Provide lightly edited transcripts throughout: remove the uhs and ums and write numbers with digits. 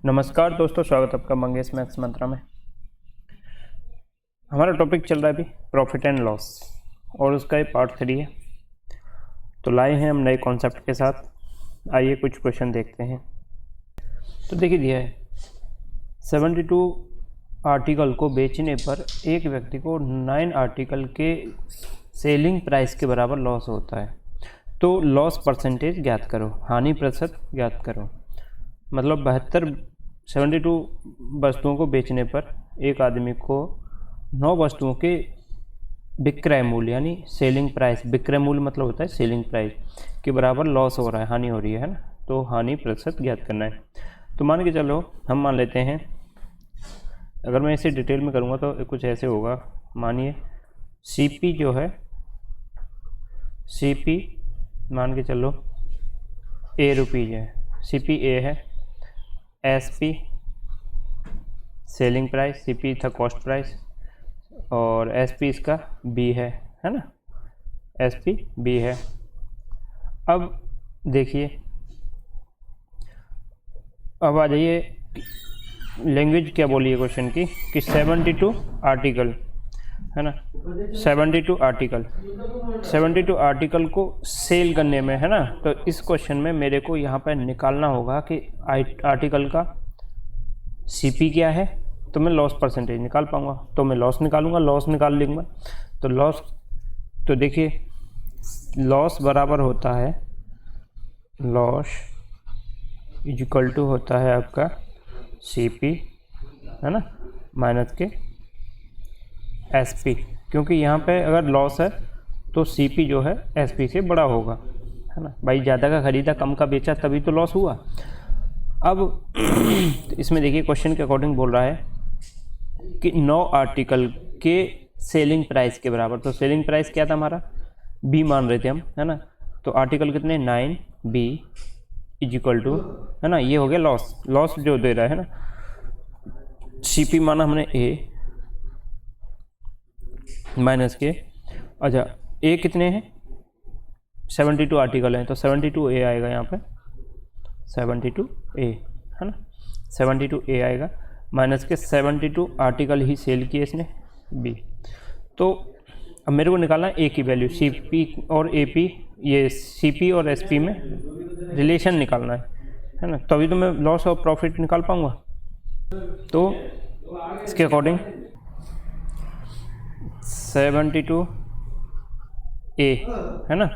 नमस्कार दोस्तों, स्वागत है आपका मंगेश मैथ्स मंत्रा में। हमारा टॉपिक चल रहा है अभी प्रॉफिट एंड लॉस और उसका ये पार्ट 3 है। तो लाए हैं हम नए कॉन्सेप्ट के साथ। आइए कुछ क्वेश्चन देखते हैं। तो देखिए दिया है 72 आर्टिकल को बेचने पर एक व्यक्ति को 9 आर्टिकल के सेलिंग प्राइस के बराबर लॉस होता है। तो लॉस परसेंटेज ज्ञात करो, हानि प्रतिशत ज्ञात करो। मतलब 72 वस्तुओं को बेचने पर एक आदमी को 9 वस्तुओं के विक्रय मूल्य यानी सेलिंग प्राइस, विक्रय मूल्य मतलब होता है सेलिंग प्राइस के बराबर लॉस हो रहा है, हानि हो रही है ना। तो हानि प्रतिशत ज्ञात करना है। तो मान के चलो हम मान लेते हैं, अगर मैं इसे डिटेल में करूँगा तो कुछ ऐसे होगा। मानिए सीपी जो है, सीपी मान के चलो ए रुपीज है, सीपी ए है, एसपी सेलिंग प्राइस, सीपी था कॉस्ट प्राइस और एसपी इसका बी है ना, एसपी बी है। अब देखिए, अब आ जाइए लैंग्वेज क्या बोली है क्वेश्चन की कि 72 आर्टिकल है ना, 72 आर्टिकल को सेल करने में है ना। तो इस क्वेश्चन में मेरे को यहाँ पर निकालना होगा कि आर्टिकल का सीपी क्या है, तो मैं लॉस परसेंटेज निकाल पाऊँगा। तो मैं लॉस निकालूंगा, लॉस निकाल लूँगा। तो लॉस, तो देखिए लॉस बराबर होता है, लॉस इक्वल टू होता है आपका सीपी है ना माइनस के एसपी, क्योंकि यहाँ पे अगर लॉस है तो सीपी जो है एसपी से बड़ा होगा है ना। भाई ज़्यादा का खरीदा कम का बेचा तभी तो लॉस हुआ। अब इसमें देखिए क्वेश्चन के अकॉर्डिंग बोल रहा है कि 9 आर्टिकल के सेलिंग प्राइस के बराबर। तो सेलिंग प्राइस क्या था हमारा, बी मान रहे थे हम है ना। तो आर्टिकल कितने 9 बी इज इक्वल टू है ना, ये हो गया लॉस, लॉस जो दे रहा है ना। सीपी माना हमने ए माइनस के, अच्छा ए कितने हैं 72 आर्टिकल हैं, तो 72 ए आएगा यहाँ पे, 72 ए है ना, 72 ए आएगा माइनस के 72 आर्टिकल ही सेल किए इसने बी। तो अब मेरे को निकालना है ए की वैल्यू, सीपी और एपी, ये सीपी और एसपी में रिलेशन निकालना है ना, तभी तो मैं लॉस और प्रॉफिट निकाल पाऊँगा। तो इसके अकॉर्डिंग 72 ए है ना,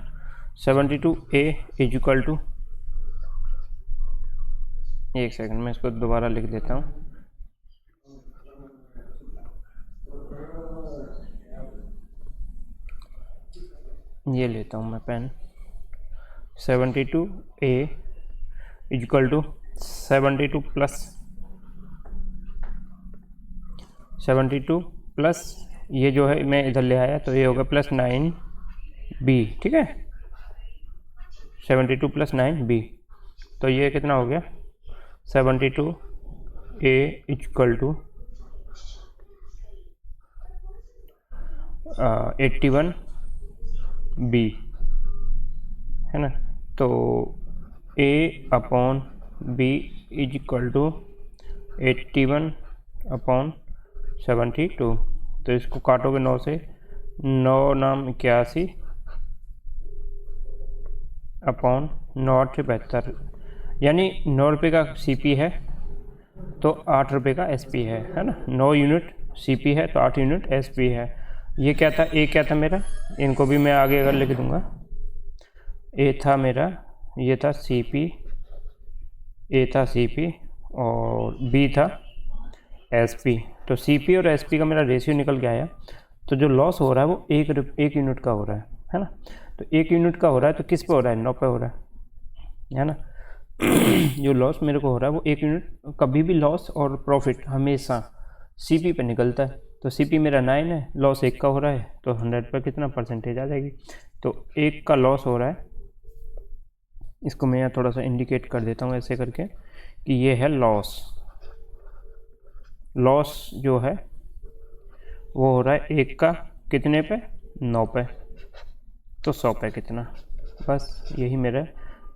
72 ए इज इक्वल टू, एक सेकंड मैं इसको दोबारा लिख देता हूँ। ये लेता हूँ मैं pen. 72 A is equal to 72 plus ये जो है मैं इधर ले आया तो ये होगा प्लस 9 बी, ठीक है, 72 प्लस 9 बी। तो ये कितना हो गया 72 ए इक्वल टू 81 बी है ना। तो A upon B is equal to 81 upon 72। तो इसको काटोगे 9 से, 9 नाम 81 अपॉन 9 8 72, यानी 9 रुपये का सीपी है तो 8 रुपये का एसपी है ना। 9 यूनिट सीपी है तो 8 यूनिट एसपी है। ये क्या था, ए क्या था मेरा, इनको भी मैं आगे अगर लिख दूंगा। ए था मेरा, ये था सीपी, ए था सीपी और बी था एसपी। तो सीपी और एसपी का मेरा रेशियो निकल के आया। तो जो लॉस हो रहा है वो एक यूनिट का हो रहा है ना। तो 1 यूनिट का हो रहा है तो किस पे हो रहा है, 9 पे हो रहा है ना। जो लॉस मेरे को हो रहा है वो 1 यूनिट, कभी भी लॉस और प्रॉफिट हमेशा सीपी पे निकलता है। तो सीपी मेरा 9 है, लॉस 1 का हो रहा है, तो 100 पर कितना परसेंटेज आ जाएगी। तो 1 का लॉस हो रहा है, इसको मैं यहाँ थोड़ा सा इंडिकेट कर देता हूँ ऐसे करके कि ये है लॉस। लॉस जो है वो हो रहा है 1 का कितने पे, 9 पे, तो 100 पे कितना। बस यही मेरा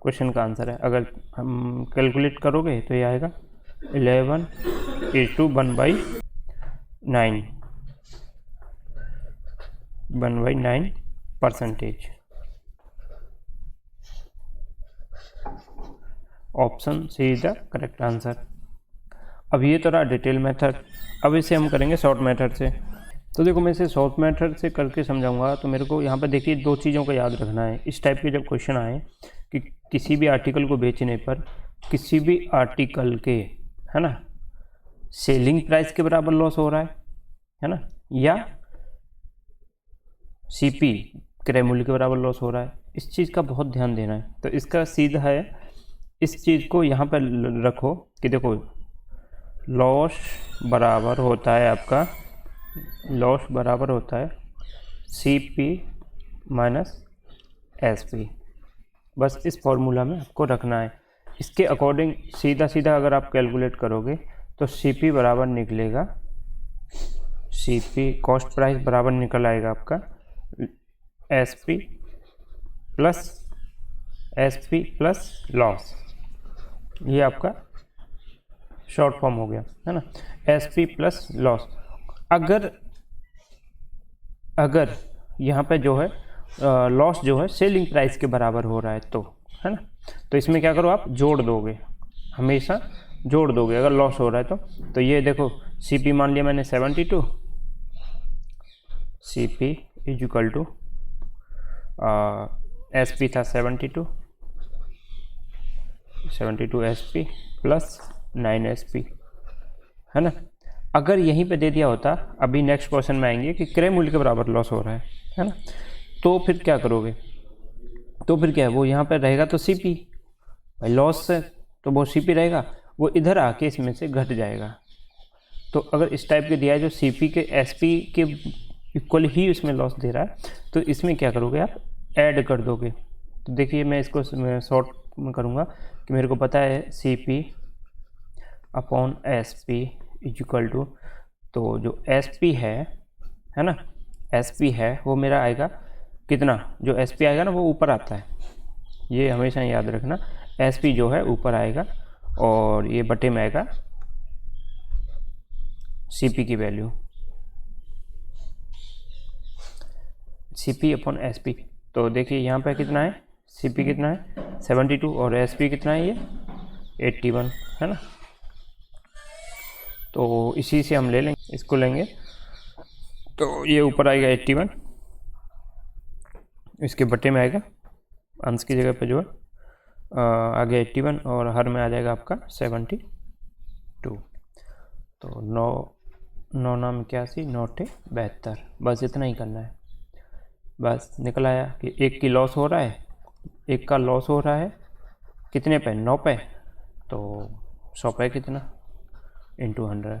क्वेश्चन का आंसर है। अगर हम कैलकुलेट करोगे तो ये आएगा 11:1/9, 1/9%। Option C is the correct answer. अब ये तो रहा डिटेल मेथड। अब इसे हम करेंगे शॉर्ट मेथड से। तो देखो मैं इसे शॉर्ट मेथड से करके समझाऊंगा। तो मेरे को यहाँ पर देखिए 2 चीज़ों का याद रखना है। इस टाइप के जब क्वेश्चन आए कि किसी भी आर्टिकल को बेचने पर किसी भी आर्टिकल के, है ना, सेलिंग प्राइस के बराबर लॉस हो रहा है ना, या सीपी क्रय मूल्य के बराबर लॉस हो रहा है, इस चीज़ का बहुत ध्यान देना है। तो इसका सीधा है, इस चीज़ को यहाँ पर रखो कि देखो लॉस बराबर होता है आपका, लॉस बराबर होता है CP माइनस SP। बस इस फॉर्मूला में आपको रखना है। इसके अकॉर्डिंग सीधा सीधा अगर आप कैलकुलेट करोगे तो CP बराबर निकलेगा, CP कॉस्ट प्राइस बराबर निकल आएगा आपका SP प्लस लॉस। ये आपका शॉर्ट फॉर्म हो गया, है ना, SP प्लस लॉस। अगर यहाँ पे जो है लॉस जो है सेलिंग प्राइस के बराबर हो रहा है तो, है ना, तो इसमें क्या करो आप जोड़ दोगे, हमेशा जोड़ दोगे अगर लॉस हो रहा है तो ये देखो CP मान लिया मैंने 72, CP is equal to SP था 72 SP प्लस 9 SP, है ना। अगर यहीं पे दे दिया होता, अभी नेक्स्ट क्वेश्चन में आएंगे कि क्रय मूल्य के बराबर लॉस हो रहा है ना, तो फिर क्या करोगे, तो फिर क्या है, वो यहाँ पर रहेगा तो CP, भाई लॉस से तो वो CP रहेगा, वो इधर आके इसमें से घट जाएगा। तो अगर इस टाइप के दिया है जो CP के SP के इक्वल ही उसमें लॉस दे रहा है, तो इसमें क्या करोगे आप ऐड कर दोगे। तो देखिए मैं इसको शॉर्ट में करूँगा कि मेरे को पता है CP upon SP is equal to, तो जो SP है ना, SP है वो मेरा आएगा कितना, जो SP आएगा ना वो ऊपर आता है, ये हमेशा याद रखना, SP जो है ऊपर आएगा और ये बटे में आएगा CP की वैल्यू, CP अपॉन SP। तो देखिए यहाँ पे कितना है, CP कितना है 72 और SP कितना है ये 81, है ना। तो इसी से हम ले लेंगे, इसको लेंगे तो ये ऊपर आएगा 81, इसके बटे में आएगा, अंश की जगह पे जो है आगे 81 और हर में आ जाएगा आपका 72। तो 9 नाम 81, 9 72, बस इतना ही करना है। बस निकल आया कि एक की लॉस हो रहा है, एक का लॉस हो रहा है कितने पे, 9 पे, तो 100 पे कितना इंटू 100,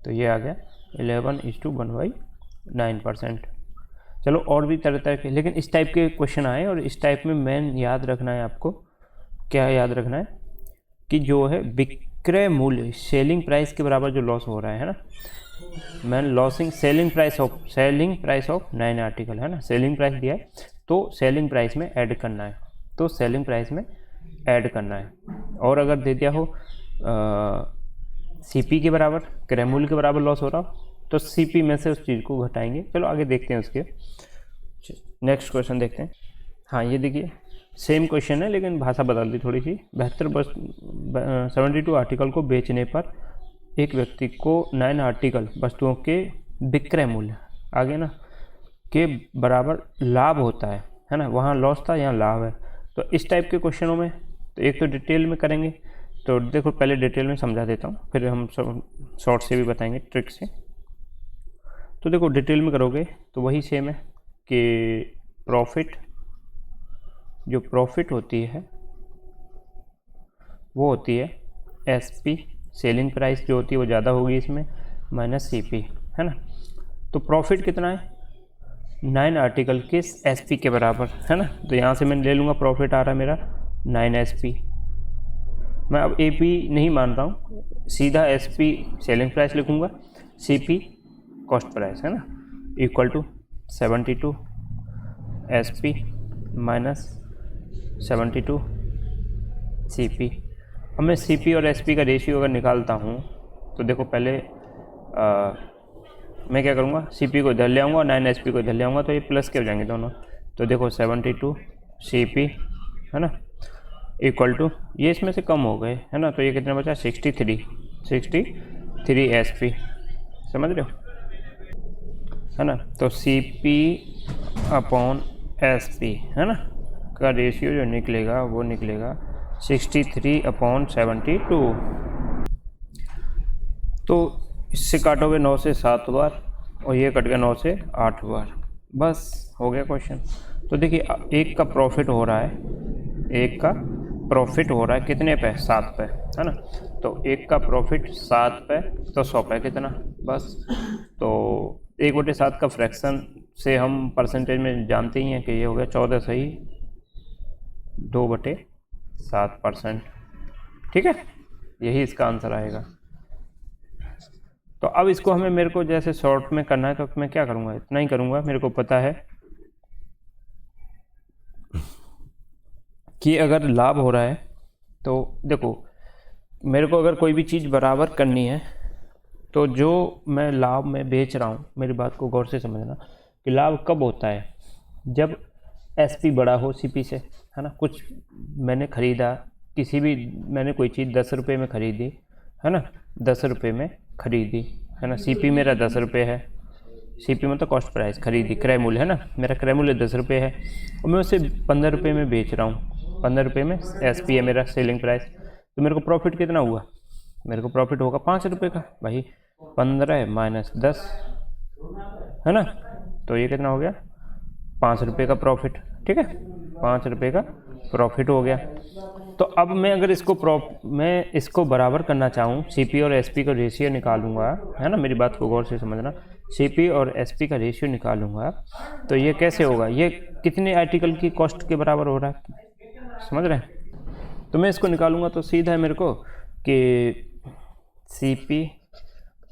तो ये आ गया 11:1/9%। चलो और भी तरह तरह के, लेकिन इस टाइप के क्वेश्चन आए और इस टाइप में मेन याद रखना है आपको, क्या याद रखना है कि जो है विक्रय मूल्य सेलिंग प्राइस के बराबर जो लॉस हो रहा है ना, man losing selling price of 9 article, है ना, सेलिंग प्राइस दिया है तो सेलिंग प्राइस में ऐड करना है, तो सेलिंग प्राइस में ऐड करना है। और अगर दे दिया हो CP के बराबर, क्रय मूल्य के बराबर लॉस हो रहा हो, तो CP में से उस चीज़ को घटाएंगे। चलो आगे देखते हैं, उसके नेक्स्ट क्वेश्चन देखते हैं। हाँ ये देखिए सेम क्वेश्चन है लेकिन भाषा बदल दी थोड़ी सी। 72 आर्टिकल को बेचने पर एक व्यक्ति को 9 आर्टिकल वस्तुओं के विक्रय मूल्य आगे ना के बराबर लाभ होता है ना, वहाँ लॉस था यहाँ लाभ है। तो इस टाइप के क्वेश्चनों में तो एक तो डिटेल में करेंगे, तो देखो पहले डिटेल में समझा देता हूँ, फिर हम सब शॉर्ट से भी बताएंगे ट्रिक से। तो देखो डिटेल में करोगे तो वही सेम है कि प्रॉफिट, जो प्रॉफिट होती है वो होती है SP, सेलिंग प्राइस जो होती है वो ज़्यादा होगी इसमें, माइनस CP, है ना। तो प्रॉफिट कितना है 9 आर्टिकल के SP के बराबर, है ना। तो यहाँ से मैं ले लूँगा, प्रॉफिट आ रहा है मेरा 9 SP, मैं अब AP नहीं मान रहा हूँ, सीधा SP सेलिंग प्राइस लिखूँगा, CP कॉस्ट प्राइस, है ना, equal to 72 SP minus 72 CP अब मैं CP और SP का रेशियो अगर निकालता हूँ तो देखो पहले मैं क्या करूँगा, CP को इधर ले आऊँगा और 9 SP को इधर ले आऊँगा, तो ये प्लस के हो जाएंगे दोनों। तो देखो 72 CP है ना इक्वल टू, ये इसमें से कम हो गए है ना, तो ये कितना बचा 63 SP, समझ रहे हो है ना। तो CP अपॉन SP है ना का रेशियो जो निकलेगा वो निकलेगा 63/72। तो इससे काटोगे 9 से 7 बार और ये कट गया 9 से 8 बार, बस हो गया क्वेश्चन। तो देखिए एक का प्रॉफिट हो रहा है, एक का प्रॉफिट हो रहा है कितने पे, 7 पे है ना। तो एक का प्रॉफिट 7 पे तो 100 पे कितना, बस। तो 1/7 का फ्रैक्शन से हम परसेंटेज में जानते ही हैं कि ये हो गया 14 सही 2/7%, ठीक है, यही इसका आंसर आएगा। तो अब इसको मेरे को जैसे शॉर्ट में करना है, तो मैं क्या करूँगा, इतना ही करूँगा। मेरे को पता है कि अगर लाभ हो रहा है तो देखो मेरे को अगर कोई भी चीज़ बराबर करनी है तो जो मैं लाभ में बेच रहा हूँ, मेरी बात को गौर से समझना कि लाभ कब होता है, जब SP बड़ा हो CP से, है ना। कुछ मैंने ख़रीदा, किसी भी मैंने कोई चीज़ 10 रुपये में ख़रीदी है ना, 10 रुपये में ख़रीदी है ना, CP मेरा 10 रुपये है, CP मतलब कॉस्ट प्राइस, खरीदी क्रय मूल्य है ना, मेरा क्रय मूल्य 10 रुपये है और मैं उसे 15 रुपये में बेच रहा हूँ, 15 रुपये में SP है मेरा सेलिंग प्राइस। तो मेरे को प्रॉफिट कितना हुआ, मेरे को प्रॉफिट होगा 5 रुपये का, भाई 15 माइनस 10 है ना, तो ये कितना हो गया 5 रुपये का प्रॉफिट, ठीक है, 5 रुपये का प्रॉफिट हो गया। तो अब मैं अगर मैं इसको बराबर करना चाहूँ, CP और SP का रेशियो निकालूंगा, है ना, मेरी बात को गौर से समझना, CP और SP का रेशियो निकालूंगा तो ये कैसे होगा, ये कितने आर्टिकल की कॉस्ट के बराबर हो रहा है, समझ रहे हैं। तो मैं इसको निकालूंगा तो सीधा है मेरे को कि CP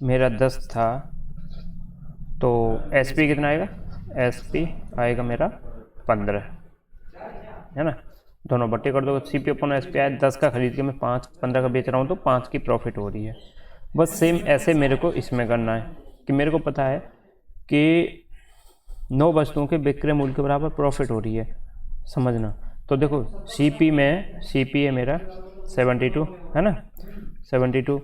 मेरा 10 था तो SP कितना आएगा, SP आएगा मेरा 15 है ना, दोनों बट्टे कर दो, CP अपॉन SP आया, 10 का खरीद के मैं 15 का बेच रहा हूँ तो 5 की प्रॉफिट हो रही है। बस सेम ऐसे मेरे को इसमें करना है कि मेरे को पता है कि 9 वस्तुओं के विक्रय मूल्य के बराबर प्रॉफिट हो रही है, समझना। तो देखो CP है मेरा 72 है ना, 72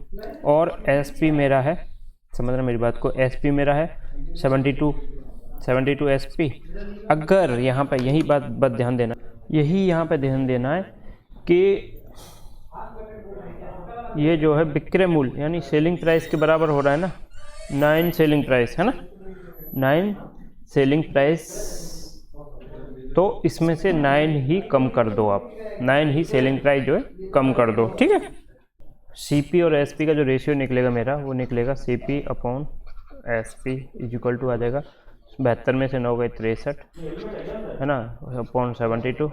और SP मेरा है, समझना मेरी बात को, SP मेरा है 72 SP। अगर यहाँ पे यही बात ध्यान देना, यही यहाँ पे ध्यान देना है कि ये जो है विक्रय मूल्य यानी सेलिंग प्राइस के बराबर हो रहा है ना, 9 सेलिंग प्राइस है ना, 9 सेलिंग प्राइस, तो इसमें से 9 ही कम कर दो आप, 9 ही सेलिंग प्राइस जो है कम कर दो, ठीक है। CP और SP का जो रेशियो निकलेगा मेरा, वो निकलेगा CP upon SP is equal to आ जाएगा 72 में से 9 गए 63 है ना, अपॉन 72,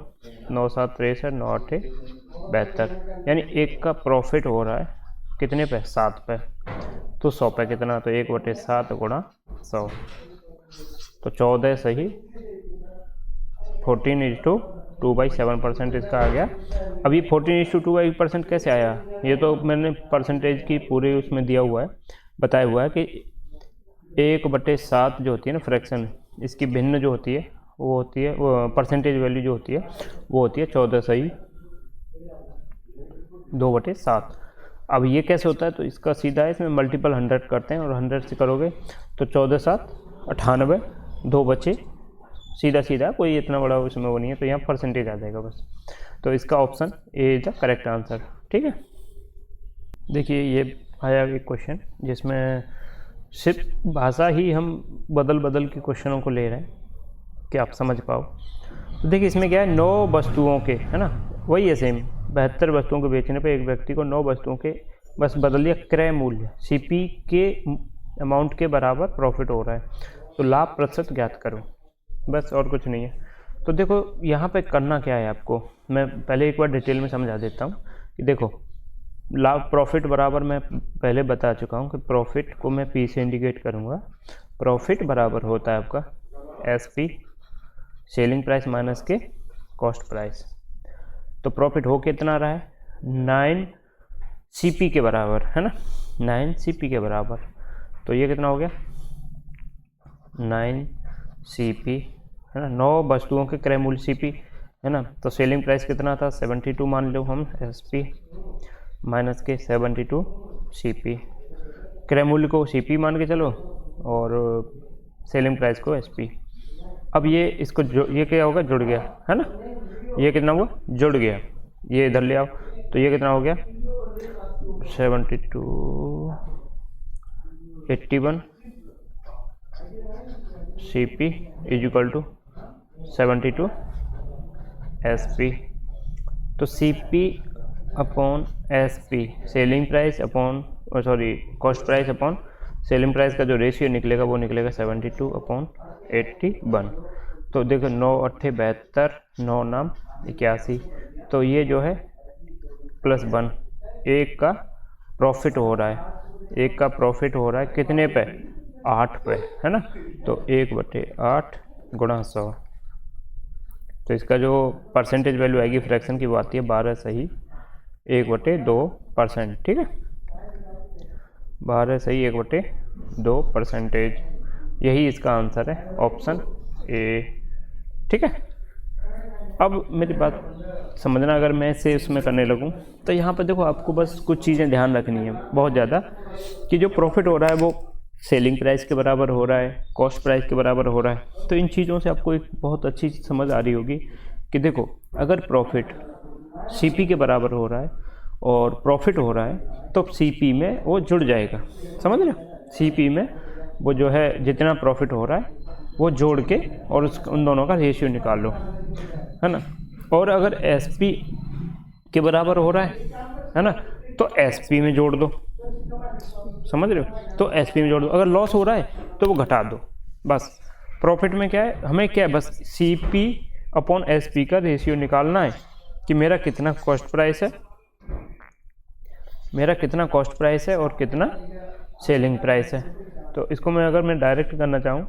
9 7 63, 9 8 72, यानी एक का प्रॉफिट हो रहा है कितने पे, 7 पे, तो 100 पे कितना, तो 1/7 गुणा 100, तो 14 सही 14:2/7% इसका आ गया। अब ये 14:2% कैसे आया, ये तो मैंने परसेंटेज की पूरे उसमें दिया हुआ है, बताया हुआ है कि 1/7 जो होती है ना फ्रैक्शन, इसकी भिन्न जो होती है वो होती है, वो परसेंटेज वैल्यू जो होती है वो होती है 14 सही 2/7। अब ये कैसे होता है, तो इसका सीधा है, इसमें मल्टीपल 100 करते हैं और 100 से करोगे तो 14 7 98, 2 बचे, सीधा कोई इतना बड़ा उसमें वो नहीं है, तो यहाँ परसेंटेज आ जाएगा बस। तो इसका option A is the correct answer, ठीक है। देखिए ये आया एक क्वेश्चन जिसमें सिर्फ भाषा ही हम बदल के क्वेश्चनों को ले रहे हैं कि आप समझ पाओ। तो देखिए इसमें क्या है, 9 वस्तुओं के, है ना, वही है सेम, 72 वस्तुओं को बेचने पे एक व्यक्ति को 9 वस्तुओं के बस बदल दिया क्रय मूल्य CP के अमाउंट के बराबर प्रॉफिट हो रहा है, तो लाभ प्रतिशत ज्ञात करो, बस और कुछ नहीं है। तो देखो यहाँ पे करना क्या है आपको, मैं पहले एक बार डिटेल में समझा देता हूँ कि देखो लाभ प्रॉफिट बराबर मैं पहले बता चुका हूँ कि प्रॉफिट को मैं P से इंडिकेट करूँगा, प्रॉफिट बराबर होता है आपका SP सेलिंग प्राइस माइनस के कॉस्ट प्राइस। तो प्रॉफिट हो कितना रहा है, 9 CP के बराबर है ना, 9 CP के बराबर। तो ये कितना हो गया 9 CP है ना, 9 वस्तुओं के क्रय मूल्य CP है ना। तो सेलिंग प्राइस कितना था 72 मान लो हम SP माइनस के 72 CP, क्रय मूल्य को CP मान के चलो और सेलिंग प्राइस को SP। अब ये इसको ये क्या होगा जुड़ गया है ना, ये कितना हुआ जुड़ गया, ये इधर ले आओ तो ये कितना हो गया 72 81 CP is equal to 72 SP। तो CP upon SP selling price upon cost price upon selling price का जो रेशियो निकलेगा वो निकलेगा 72 अपॉन 81। तो देखो 9 8 72, 9 नाम 81, तो ये जो है +1 एक का प्रॉफिट हो रहा है, एक का प्रॉफिट हो रहा है कितने पे 8 पे है ना। तो 1/8 गुणा 100, तो इसका जो परसेंटेज वैल्यू आएगी फ्रैक्शन की वो आती है 12 सही 1/2%। ठीक है 12 सही 1/2%, यही इसका आंसर है ऑप्शन ए। ठीक है, अब मेरी बात समझना, अगर मैं इसे उसमें करने लगूं तो यहाँ पर देखो आपको बस कुछ चीज़ें ध्यान रखनी है बहुत ज़्यादा, कि जो प्रॉफिट हो रहा है वो सेलिंग प्राइस के बराबर हो रहा है, कॉस्ट प्राइस के बराबर हो रहा है। तो इन चीज़ों से आपको एक बहुत अच्छी समझ आ रही होगी कि देखो अगर प्रॉफिट CP के बराबर हो रहा है और प्रॉफिट हो रहा है तो CP में वो जुड़ जाएगा, समझ रहे हो। CP में वो जो है जितना प्रॉफिट हो रहा है वो जोड़ के और उन दोनों का रेशियो निकाल लो है ना। और अगर SP के बराबर हो रहा है ना, तो SP में जोड़ दो, समझ रहे हो, तो SP में जोड़ दो। अगर लॉस हो रहा है तो वो घटा दो, बस। प्रॉफिट में क्या है, हमें क्या है, बस CP अपॉन SP का रेशियो निकालना है कि मेरा कितना कॉस्ट प्राइस है, मेरा कितना कॉस्ट प्राइस है और कितना सेलिंग प्राइस है। तो इसको मैं अगर मैं डायरेक्ट करना चाहूँ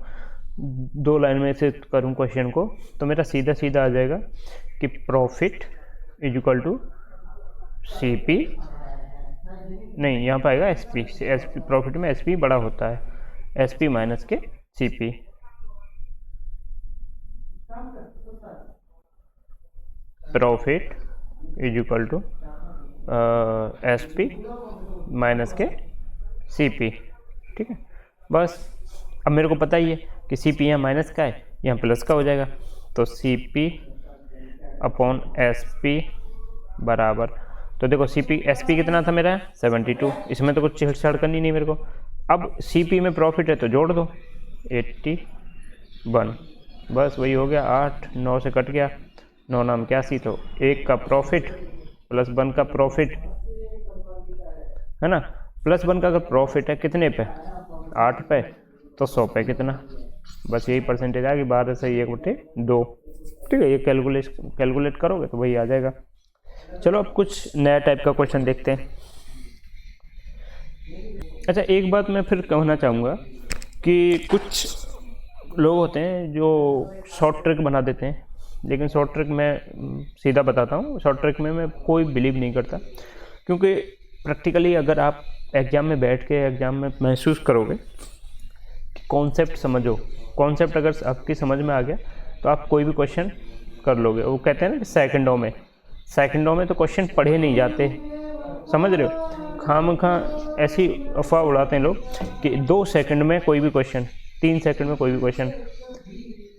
2 लाइन में से करूँ क्वेश्चन को, तो मेरा सीधा सीधा आ जाएगा कि profit is equal to CP, नहीं यहाँ पर आएगा SP प्रॉफिट में SP बड़ा होता है SP माइनस के CP। Profit is equal to SP minus के CP। ठीक है, बस अब मेरे को पता ही है कि CP यहाँ माइनस का है, यहाँ प्लस का हो जाएगा। तो CP अपॉन SP बराबर, तो देखो SP कितना था मेरा 72, इसमें तो कुछ छेड़छाड़ करनी नहीं मेरे को। अब CP में प्रॉफिट है तो जोड़ दो 81, बस वही हो गया। 8 9 से कट गया, 9 नाम 81, तो 1 का प्रॉफिट प्लस 1 का प्रॉफिट है ना। प्लस 1 का अगर प्रॉफिट है कितने पे 8 पे, तो 100 पे कितना, बस यही परसेंटेज आ गई 12 से 1/2। ठीक है, ये कैलकुलेट करोगे तो वही आ जाएगा। चलो अब कुछ नया टाइप का क्वेश्चन देखते हैं। अच्छा, एक बात मैं फिर कहना चाहूँगा कि कुछ लोग होते हैं जो शॉर्ट ट्रिक बना देते हैं, लेकिन शॉर्ट ट्रिक मैं सीधा बताता हूँ, शॉर्ट ट्रिक में मैं कोई बिलीव नहीं करता, क्योंकि प्रैक्टिकली अगर आप एग्ज़ाम में बैठ के एग्ज़ाम में महसूस करोगे कि कॉन्सेप्ट समझो, कॉन्सेप्ट अगर आपकी समझ में आ गया तो आप कोई भी क्वेश्चन कर लोगे। वो कहते हैं ना कि सेकंडों में तो क्वेश्चन पढ़े नहीं जाते, समझ रहे हो। खामखा ऐसी अफवाह उड़ाते हैं लोग कि 2 सेकंड में कोई भी क्वेश्चन, 3 सेकंड में कोई भी क्वेश्चन।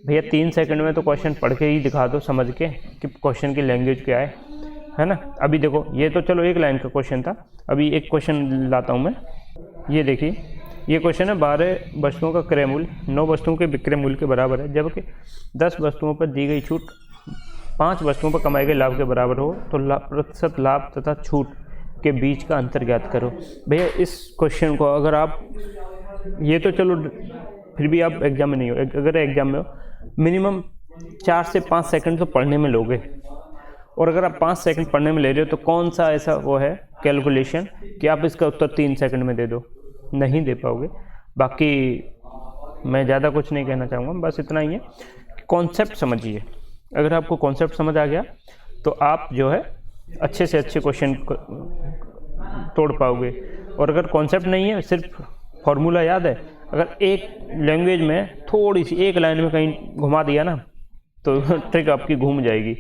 भैया 3 सेकंड में तो क्वेश्चन पढ़ के ही दिखा दो, समझ के कि क्वेश्चन की लैंग्वेज क्या है ना। अभी देखो ये तो चलो एक लाइन का क्वेश्चन था, अभी एक क्वेश्चन लाता हूँ मैं। ये देखिए, ये क्वेश्चन है 12 वस्तुओं का क्रय मूल्य 9 वस्तुओं के विक्रय मूल्य के बराबर है, जबकि 10 वस्तुओं पर दी गई छूट 5 वस्तुओं पर कमाए गए लाभ के बराबर हो, तो प्रतिशत लाभ तथा छूट के बीच का अंतर ज्ञात करो। भैया इस क्वेश्चन को अगर आप, ये तो चलो फिर भी आप एग्जाम में नहीं हो, अगर एग्जाम में हो मिनिमम 4 से 5 सेकंड तो पढ़ने में लोगे, और अगर आप 5 सेकंड पढ़ने में ले रहे हो तो कौन सा ऐसा वो है कैलकुलेशन कि आप इसका उत्तर 3 सेकंड में दे दो, नहीं दे पाओगे। बाकी मैं ज़्यादा कुछ नहीं कहना चाहूँगा, बस इतना ही है कि कॉन्सेप्ट समझिए। अगर आपको कॉन्सेप्ट समझ आ गया तो आप जो है अच्छे से अच्छे क्वेश्चन तोड़ पाओगे। और अगर कॉन्सेप्ट नहीं है, सिर्फ फॉर्मूला याद है, अगर एक लैंग्वेज में थोड़ी सी एक लाइन में कहीं घुमा दिया ना तो ट्रिक आपकी घूम जाएगी।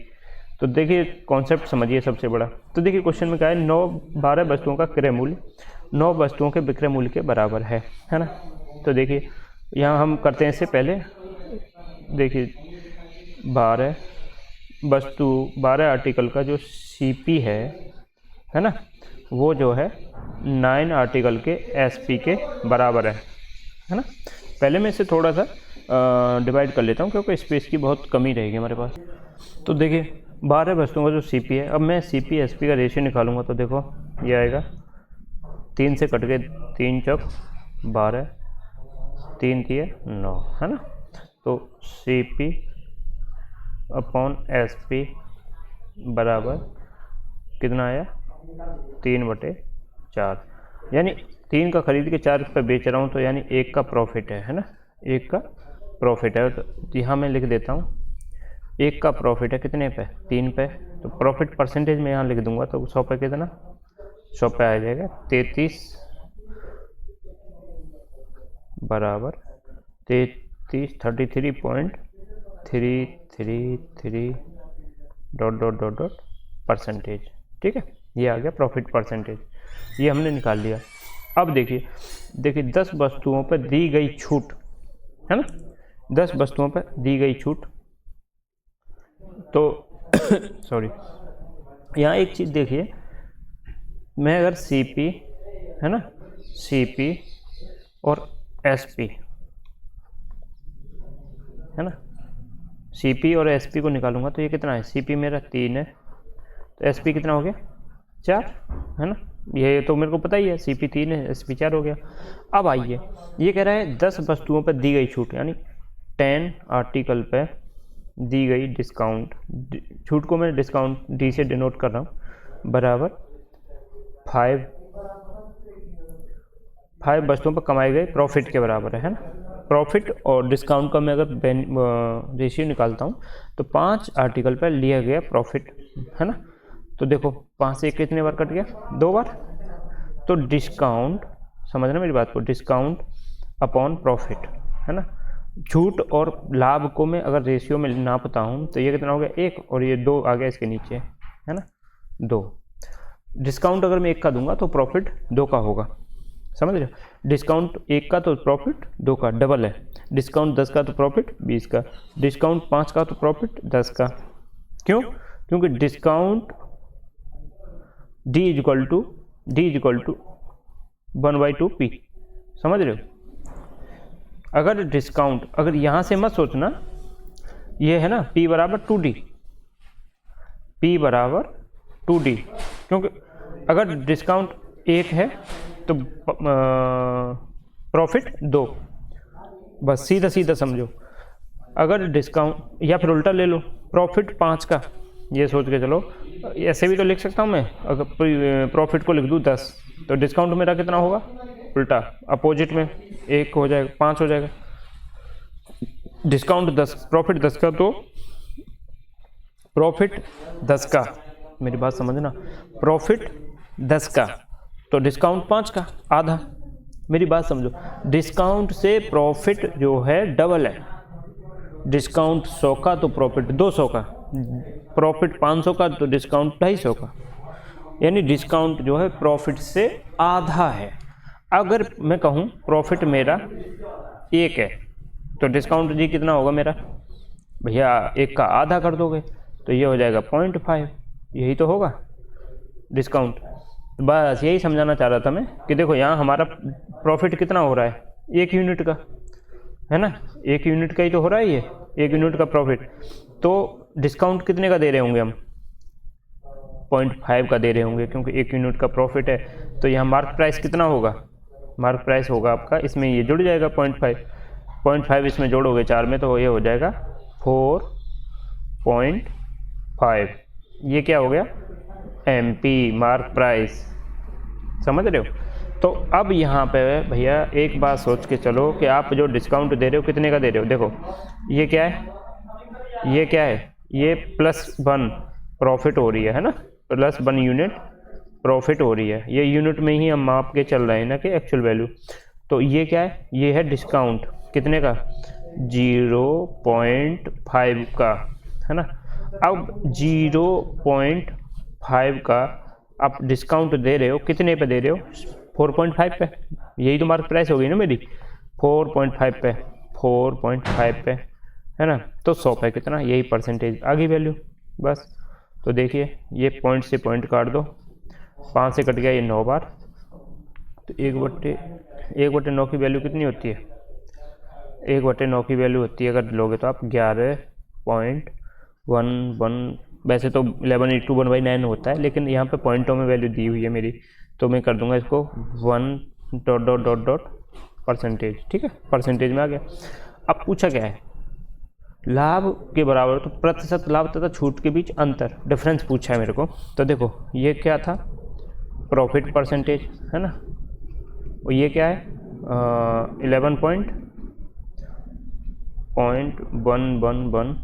तो देखिए कॉन्सेप्ट समझिए सबसे बड़ा। तो देखिए क्वेश्चन में क्या है, 12 वस्तुओं का क्रय मूल्य 9 वस्तुओं के विक्रय मूल्य के बराबर है ना। तो देखिए यहाँ हम करते हैं इससे पहले, देखिए 12 आर्टिकल का जो सीपी है ना, वो जो है 9 आर्टिकल के एसपी के बराबर है ना। पहले मैं इसे थोड़ा सा डिवाइड कर लेता हूँ क्योंकि स्पेस की बहुत कमी रहेगी हमारे पास। तो देखिए 12 वस्तुओं का जो सीपी है, अब मैं सीपी एसपी का रेशियो निकालूंगा तो देखो ये आएगा 3 से कट के 3 चौक 12, 3 तिये 9 है ना। तो सीपी अपॉन एसपी बराबर कितना आया 3/4, यानी 3 का खरीद के 4 पे बेच रहा हूँ तो यानी 1 का प्रॉफिट है ना, 1 का प्रॉफिट है। तो यहाँ मैं लिख देता हूँ 1 का प्रॉफिट है कितने पे 3 पे, तो प्रॉफिट परसेंटेज में यहाँ लिख दूंगा तो 100 पे कितना 100 पे आ जाएगा 33 बराबर 33.333 डॉट परसेंटेज। ठीक है, ये आ गया प्रॉफिट परसेंटेज, ये हमने निकाल लिया। अब देखिए 10 वस्तुओं पर दी गई छूट है ना, 10 वस्तुओं पर दी गई छूट। तो सॉरी, यहाँ एक चीज़ देखिए, मैं अगर सीपी है ना, सीपी और एसपी है ना, सीपी और एसपी को निकालूंगा तो ये कितना है, सीपी मेरा 3 है तो एसपी कितना हो गया 4 है ना, ये तो मेरे को पता ही है, सीपी 3 है एसपी 4 हो गया। अब आइए ये कह रहा है 10 वस्तुओं पर दी गई छूट, यानी 10 आर्टिकल पे दी गई डिस्काउंट, छूट को मैं डिस्काउंट डी से डिनोट कर रहा हूँ, बराबर 5 वस्तुओं पर कमाए गए प्रॉफिट के बराबर है ना। प्रॉफिट और डिस्काउंट का मैं अगर रेशियो निकालता हूँ तो 5 आर्टिकल पर लिया गया प्रॉफिट है ना। तो देखो 5 से कितने बार कट गया 2 बार, तो डिस्काउंट, समझना मेरी बात को, डिस्काउंट अपॉन प्रॉफिट है ना। छूट और लाभ को मैं अगर रेशियो में नापता हूँ तो ये कितना हो गया 1 और ये 2 आ गया इसके नीचे है ना 2। डिस्काउंट अगर मैं 1 का दूंगा तो प्रॉफिट 2 का होगा, समझ रहे हो। डिस्काउंट 1 का तो प्रॉफिट 2 का डबल है, डिस्काउंट 10 का तो प्रॉफिट 20 का, डिस्काउंट 5 का तो प्रॉफिट 10 का। क्यों? क्योंकि discount D equal to 1/2P, समझ रहे हो। अगर डिस्काउंट, अगर यहाँ से मत सोचना, ये है ना P बराबर 2D, P बराबर 2D, क्योंकि अगर डिस्काउंट 1 है तो प्रॉफिट 2, बस सीधा सीधा समझो। अगर डिस्काउंट, या फिर उल्टा ले लो, प्रॉफिट 5 का, ये सोच के चलो, ऐसे भी तो लिख सकता हूँ मैं, अगर प्रॉफिट को लिख दूँ 10 तो डिस्काउंट मेरा कितना होगा, उल्टा अपोजिट में 1 हो जाएगा, 5 हो जाएगा। डिस्काउंट 10, प्रॉफिट 10 का तो प्रॉफिट 10 का, मेरी बात समझना, प्रॉफिट 10 का तो डिस्काउंट 5 का आधा, मेरी बात समझो। डिस्काउंट से प्रॉफिट जो है डबल है, डिस्काउंट 100 का तो प्रॉफिट 200 का, प्रॉफिट 500 का तो डिस्काउंट 250 का, यानी डिस्काउंट जो है प्रॉफिट से आधा है। अगर मैं कहूँ प्रॉफिट मेरा 1 है तो डिस्काउंट जी कितना होगा मेरा, भैया 1 का आधा कर दोगे तो ये हो जाएगा 0.5, यही तो होगा डिस्काउंट। बस यही समझाना चाह रहा था मैं कि देखो यहाँ हमारा प्रॉफिट कितना हो रहा है 1 यूनिट का है ना, 1 यूनिट का ही तो हो रहा है ये, 1 यूनिट का प्रॉफिट। तो डिस्काउंट कितने का दे रहे होंगे हम, 0.5 का दे रहे होंगे, क्योंकि 1 यूनिट का प्रॉफिट है। तो यहाँ मार्क प्राइस कितना होगा, मार्क प्राइस होगा आपका, इसमें ये जुड़ जाएगा 0.5 इसमें जोड़ोगे 4 में तो ये हो जाएगा 4.5, ये क्या हो गया MP मार्क प्राइस, समझ रहे हो। तो अब यहाँ पे भैया एक बात सोच के चलो कि आप जो डिस्काउंट दे रहे हो कितने का दे रहे हो। देखो ये क्या है, ये क्या है, ये +1 प्रॉफिट हो रही है ना, +1 यूनिट प्रॉफिट हो रही है, ये यूनिट में ही हम माप के चल रहे हैं ना कि एक्चुअल वैल्यू। तो ये क्या है, ये है डिस्काउंट, कितने का, 0.5 का, है ना। अब 0.5 का आप डिस्काउंट दे रहे हो, कितने पे दे रहे हो, 4.5 पे, यही तो मार्केट प्राइस हो गई ना मेरी, 4.5 पे, 4.5 पे, है ना। तो 100 पे कितना, यही परसेंटेज आ गई वैल्यू, बस। तो देखिए ये पॉइंट से पॉइंट काट दो, 5 से कट गया ये 9 बार, तो 1/9 की वैल्यू कितनी होती है, 1/9 की वैल्यू होती है, अगर लोगे तो आप 11.11, वैसे तो 11/1/9 होता है, लेकिन यहाँ पे पॉइंटों में वैल्यू दी हुई है मेरी, तो मैं कर दूंगा इसको 1 ... परसेंटेज, ठीक है, परसेंटेज में आ गया। अब पूछा क्या है, लाभ के बराबर, तो प्रतिशत लाभ तथा छूट के बीच अंतर, डिफरेंस पूछा है मेरे को। तो देखो ये क्या था, प्रॉफिट परसेंटेज, है ना, और ये क्या है 11.111,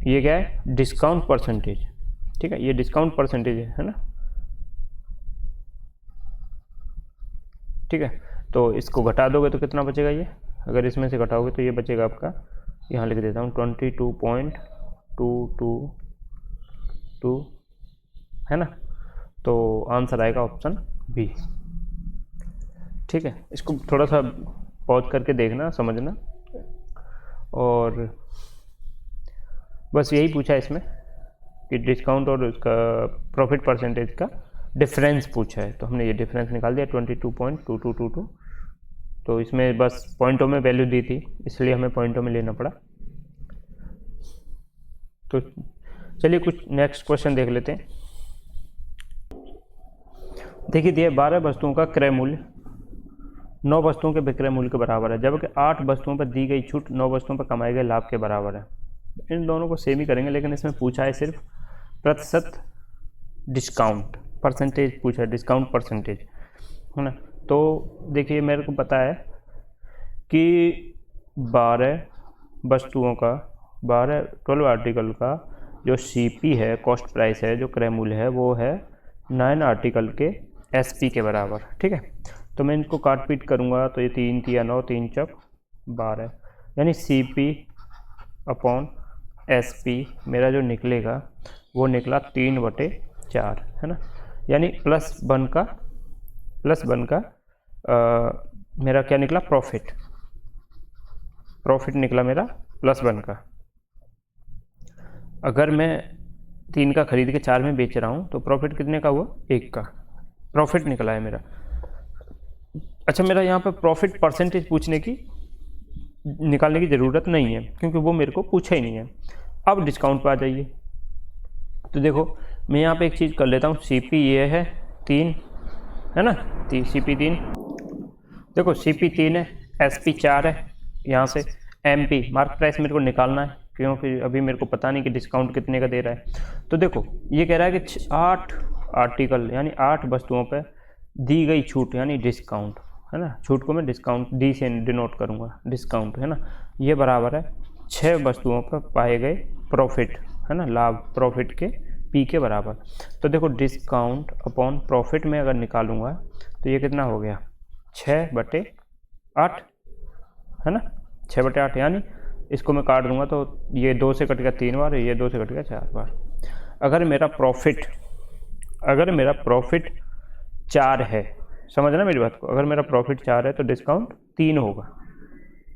ये क्या है, डिस्काउंट परसेंटेज, ठीक है, ये डिस्काउंट परसेंटेज है ना, ठीक है। तो इसको घटा दोगे तो कितना बचेगा, ये अगर इसमें से घटाओगे तो ये बचेगा आपका, यहाँ लिख देता हूँ 22.222, है ना। तो आंसर आएगा ऑप्शन बी, ठीक है। इसको थोड़ा सा पॉज करके देखना, समझना, और बस यही पूछा है इसमें कि डिस्काउंट और उसका प्रॉफिट परसेंटेज का डिफरेंस पूछा है, तो हमने ये डिफरेंस निकाल दिया 22.2222। तो इसमें बस पॉइंटों में वैल्यू दी थी, इसलिए हमें पॉइंटों में लेना पड़ा। तो चलिए कुछ नेक्स्ट क्वेश्चन देख लेते हैं। देखिए दिए 12 वस्तुओं का क्रय मूल्य 9 वस्तुओं के विक्रय मूल्य के बराबर है, जबकि 8 वस्तुओं पर दी गई छूट 9 वस्तुओं पर कमाए गए लाभ के बराबर है। इन दोनों को सेम ही करेंगे, लेकिन इसमें पूछा है सिर्फ प्रतिशत डिस्काउंट, परसेंटेज पूछा है, डिस्काउंट परसेंटेज, है ना। तो देखिए मेरे को पता है कि 12 वस्तुओं का, 12 आर्टिकल का जो सीपी है, कॉस्ट प्राइस है, जो क्रय मूल्य है, वो है 9 आर्टिकल के एसपी के बराबर, ठीक है। तो मैं इनको काट पीट करूँगा तो ये 3 × 9, 3 × 12, यानी सीपी अपॉन एसपी मेरा जो निकलेगा वो निकला 3/4, है ना। यानी +1 का मेरा क्या निकला, प्रॉफिट निकला मेरा +1 का। अगर मैं 3 का खरीद के 4 में बेच रहा हूँ तो प्रॉफिट कितने का हुआ, 1 का प्रॉफिट निकला है मेरा। अच्छा, मेरा यहाँ पर प्रॉफिट परसेंटेज निकालने की ज़रूरत नहीं है, क्योंकि वो मेरे को पूछा ही नहीं है। अब डिस्काउंट पर आ जाइए, तो देखो मैं यहाँ पे एक चीज़ कर लेता हूँ, सीपी ये है 3, है ना, सीपी 3, देखो सीपी 3 है, एसपी 4 है, यहाँ से एमपी मार्केट प्राइस मेरे को निकालना है, क्योंकि अभी मेरे को पता नहीं कि डिस्काउंट कितने का दे रहा है। तो देखो ये कह रहा है कि 8 आर्टिकल यानी 8 वस्तुओं पर दी गई छूट यानी डिस्काउंट, है ना, छूट को मैं डिस्काउंट डी से डिनोट करूँगा, डिस्काउंट, है ना, ये बराबर है 6 वस्तुओं पर पाए गए प्रॉफिट, है ना, लाभ, प्रॉफिट के पी के बराबर। तो देखो डिस्काउंट अपॉन प्रॉफिट में अगर निकालूंगा तो ये कितना हो गया, 6/8, है ना, 6/8, यानी इसको मैं काट दूंगा तो ये 2 से कट गया 3 बार, ये 2 से कट गया 4 बार। अगर मेरा प्रॉफिट 4 है, समझना मेरी बात को, अगर मेरा प्रॉफिट 4 है तो डिस्काउंट 3 होगा,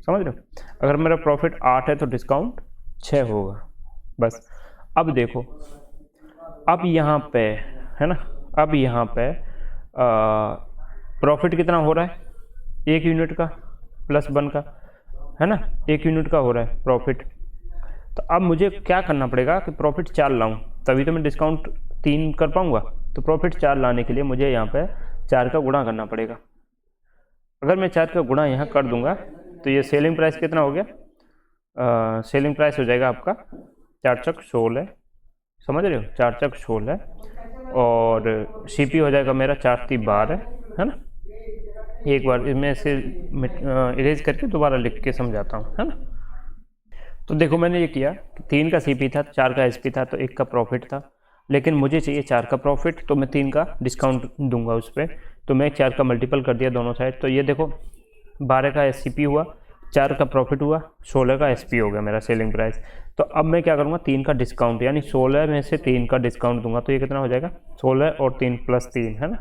समझ रहे हो। अगर मेरा प्रॉफिट 8 है तो डिस्काउंट 6 होगा, बस। अब देखो, अब यहाँ पे, है ना, अब यहाँ पे प्रॉफिट कितना हो रहा है, 1 यूनिट का +1 का, है ना, 1 यूनिट का हो रहा है प्रॉफिट। तो अब मुझे क्या करना पड़ेगा कि प्रॉफिट 4 लाऊं, तभी तो मैं डिस्काउंट 3 कर पाऊंगा। तो प्रॉफिट 4 लाने के लिए मुझे यहाँ पे 4 का गुणा करना पड़ेगा। अगर मैं 4 का गुणा यहाँ कर दूंगा तो ये सेलिंग प्राइस कितना हो गया, सेलिंग प्राइस हो जाएगा आपका 4×4 = 16, समझ रहे हो, 4×4 = 16, और सीपी हो जाएगा मेरा 4×3 = 12, है ना। एक बार इसमें से इरेज करके दोबारा लिख के समझाता हूँ, है ना। तो देखो मैंने ये किया, 3 का सीपी था, 4 का एसपी था, तो 1 का प्रॉफिट था, लेकिन मुझे चाहिए 4 का प्रॉफिट, तो मैं 3 का डिस्काउंट दूंगा उस पर। तो मैं 4 का मल्टीपल कर दिया दोनों साइड, तो ये देखो 12 का एससीपी हुआ, 4 का प्रॉफिट हुआ, 16 का एसपी हो गया मेरा सेलिंग प्राइस। तो अब मैं क्या करूँगा, 3 का डिस्काउंट, यानी 16 में से 3 का डिस्काउंट दूंगा, तो ये कितना हो जाएगा, 16 और 3 प्लस 3 है ना,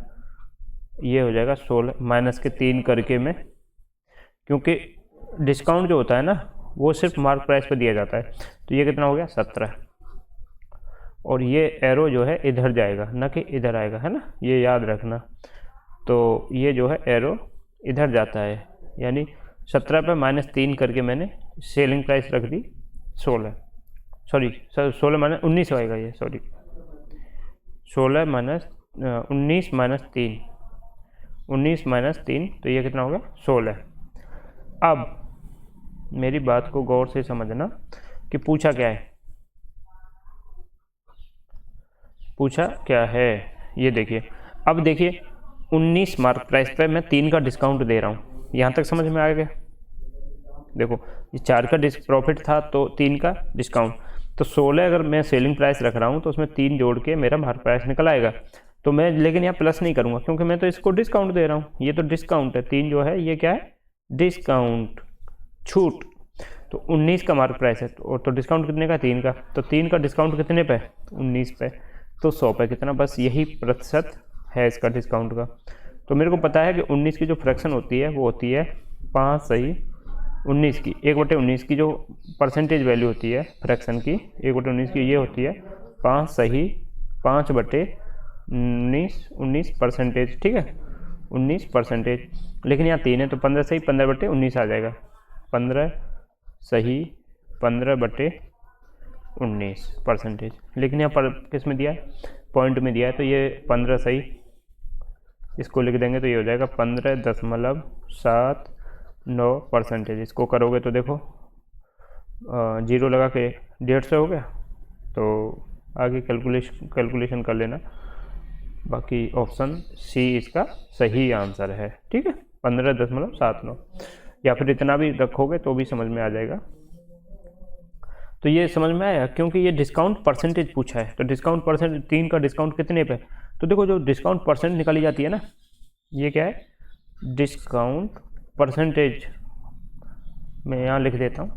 ये हो जाएगा 16 माइनस के 3 करके मैं, क्योंकि डिस्काउंट जो होता है ना वो सिर्फ मार्क प्राइस पे दिया जाता है। तो ये कितना हो गया 17, और ये एरो जो है इधर जाएगा ना कि इधर आएगा, है ना, ये याद रखना। तो ये जो है एरो इधर जाता है, यानी 17 पे माइनस 3 करके मैंने सेलिंग प्राइस रख दी 16, सॉरी 16 माइनस 19 आएगा ये, सॉरी 16 माइनस 19 माइनस 3, 19 माइनस 3, तो ये कितना हो गया 16। अब मेरी बात को गौर से समझना कि पूछा क्या है, पूछा क्या है, ये देखिए। अब देखिए 19 मार्क प्राइस पे मैं 3 का डिस्काउंट दे रहा हूँ, यहाँ तक समझ में आ गया। देखो ये 4 का प्रॉफिट था तो 3 का डिस्काउंट, तो 16 अगर मैं सेलिंग प्राइस रख रहा हूँ तो उसमें 3 जोड़ के मेरा मार्क प्राइस निकल आएगा। तो मैं लेकिन यहाँ प्लस नहीं करूँगा क्योंकि मैं तो इसको डिस्काउंट दे रहा हूँ, ये तो डिस्काउंट है, 3 जो है ये क्या है, डिस्काउंट, छूट। तो 19 का मार्क प्राइस है, और तो डिस्काउंट कितने का, 3 का, तो 3 का डिस्काउंट कितने पे, 19 पे, तो 100 पे कितना, बस यही प्रतिशत है इसका डिस्काउंट का। तो मेरे को पता है कि 19 की जो फ्रैक्शन होती है वो होती है 5 सही 19 की, 1/19 की जो परसेंटेज वैल्यू होती है फ्रैक्शन की, 1/19 की ये होती है 5 सही 5/19 परसेंटेज, ठीक है 19%। लेकिन यहाँ 3 है तो 15 सही 15/19 आ जाएगा, 15 सही 15/19 परसेंटेज। लेकिन यहाँ पर किस में दिया है, पॉइंट में दिया है, तो ये 15 सही, इसको लिख देंगे तो ये हो जाएगा 15.79 परसेंटेज। इसको करोगे तो देखो 0 लगा के 150 हो गया, तो आगे कैलकुलेशन कर लेना। बाकी ऑप्शन सी इसका सही आंसर है, ठीक है 15.79, या फिर इतना भी रखोगे तो भी समझ में आ जाएगा। तो ये समझ में आया, क्योंकि ये डिस्काउंट परसेंटेज पूछा है, तो डिस्काउंट परसेंट 3 का डिस्काउंट कितने पे, तो देखो जो डिस्काउंट परसेंट निकाली जाती है ना, ये क्या है, डिस्काउंट परसेंटेज, मैं यहाँ लिख देता हूँ,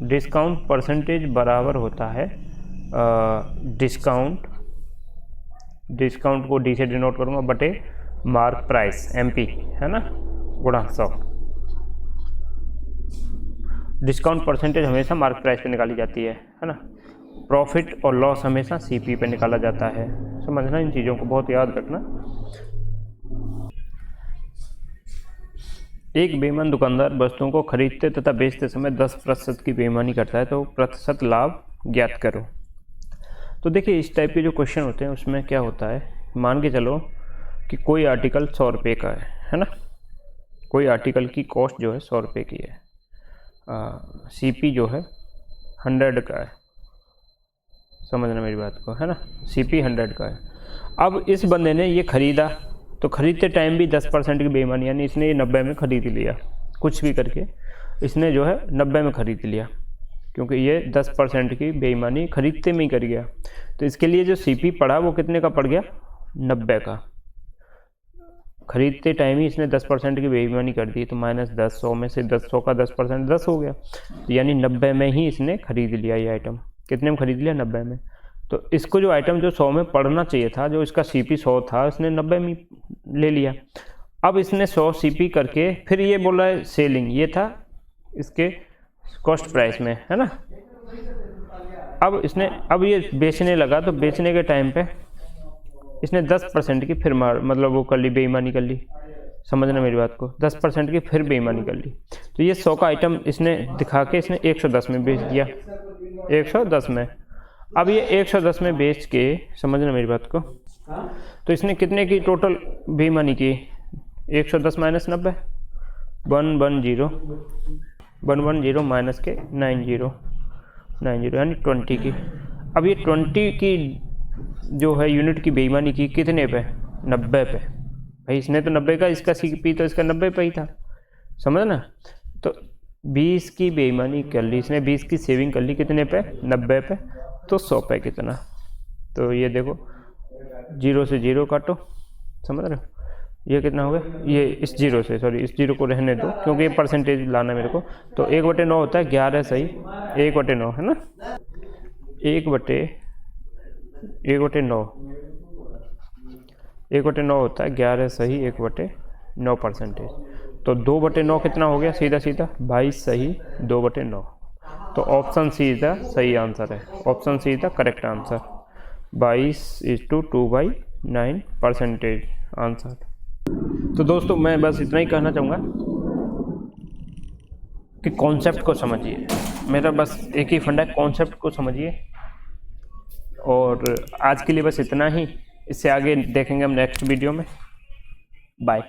डिस्काउंट परसेंटेज बराबर होता है डिस्काउंट को डी से डिनोट करूँगा बटे मार्क प्राइस एमपी, है ना, गुणा 100। डिस्काउंट परसेंटेज हमेशा मार्क प्राइस पे निकाली जाती है ना। प्रॉफिट और लॉस हमेशा सीपी पे निकाला जाता है, समझना इन चीज़ों को बहुत याद रखना। एक बेईमान दुकानदार वस्तुओं को खरीदते तथा बेचते समय 10% की बेईमानी करता है, तो प्रतिशत लाभ ज्ञात करो। तो देखिए इस टाइप के जो क्वेश्चन होते हैं उसमें क्या होता है, मान के चलो कि कोई आर्टिकल 100 रुपये का है ना, कोई आर्टिकल की कॉस्ट जो है 100 रुपये की है, सीपी जो है 100 का है, समझना मेरी बात को, है ना, सीपी 100 का है। अब इस बंदे ने ये ख़रीदा, तो ख़रीदते टाइम भी 10% की बेईमानी, यानी इसने ये 90 में ख़रीद लिया, कुछ भी करके इसने जो है 90 में ख़रीद लिया, क्योंकि ये 10% की बेईमानी ख़रीदते में ही कर गया। तो इसके लिए जो सीपी पड़ा वो कितने का पड़ गया, 90 का। खरीदते टाइम ही इसने 10% की बेईमानी कर दी, तो -10, 100 में से 100 का 10% 10 हो गया, तो यानी 90 में ही इसने खरीद लिया ये आइटम। कितने में खरीद लिया, 90 में। तो इसको जो आइटम जो 100 में पड़ना चाहिए था, जो इसका सीपी 100 था, इसने 90 में ले लिया। अब इसने 100 सीपी करके फिर ये बोल रहा है सेलिंग, ये था इसके कॉस्ट प्राइस में, है ना। अब ये बेचने लगा, तो बेचने के टाइम पे इसने 10% की फिर मतलब वो कर ली, बेईमानी कर ली, समझना मेरी बात को, 10% की फिर बेईमानी कर ली। तो ये 100 का आइटम इसने दिखा के इसने 110 में बेच दिया, 110 में। अब ये 110 में बेच के, समझना मेरी बात को, तो इसने कितने की टोटल बेईमानी की, 110 माइनस 90, 110 माइनस के 90 यानी 20 की। अब ये 20 की जो है यूनिट की बेईमानी की कितने पे, 90 पे। भाई इसने तो 90 का, इसका सीपी तो इसका 90 पे ही था, समझ ना। तो 20 की बेईमानी कर ली इसने, 20 की सेविंग कर ली, कितने पे? 90 पे। तो 100 पे कितना? तो ये देखो 0 से 0 काटो, समझ रहे हो, ये कितना हो गया? ये इस 0 से, सॉरी इस 0 को रहने दो क्योंकि ये परसेंटेज लाना है मेरे को। तो 1/9 होता है 11 सही, 1/9 है ना, 1/9 होता है 11 सही 1/9 परसेंटेज। तो 2/9 कितना हो गया? सीधा सीधा 22 सही 2/9। तो ऑप्शन सी इज द सही आंसर है, option C is the correct answer. 22:2/9 percentage answer. तो दोस्तों मैं बस इतना ही कहना चाहूँगा कि कॉन्सेप्ट को समझिए, मेरा बस एक ही फंडा है, कॉन्सेप्ट को समझिए। और आज के लिए बस इतना ही, इससे आगे देखेंगे हम नेक्स्ट वीडियो में। बाय।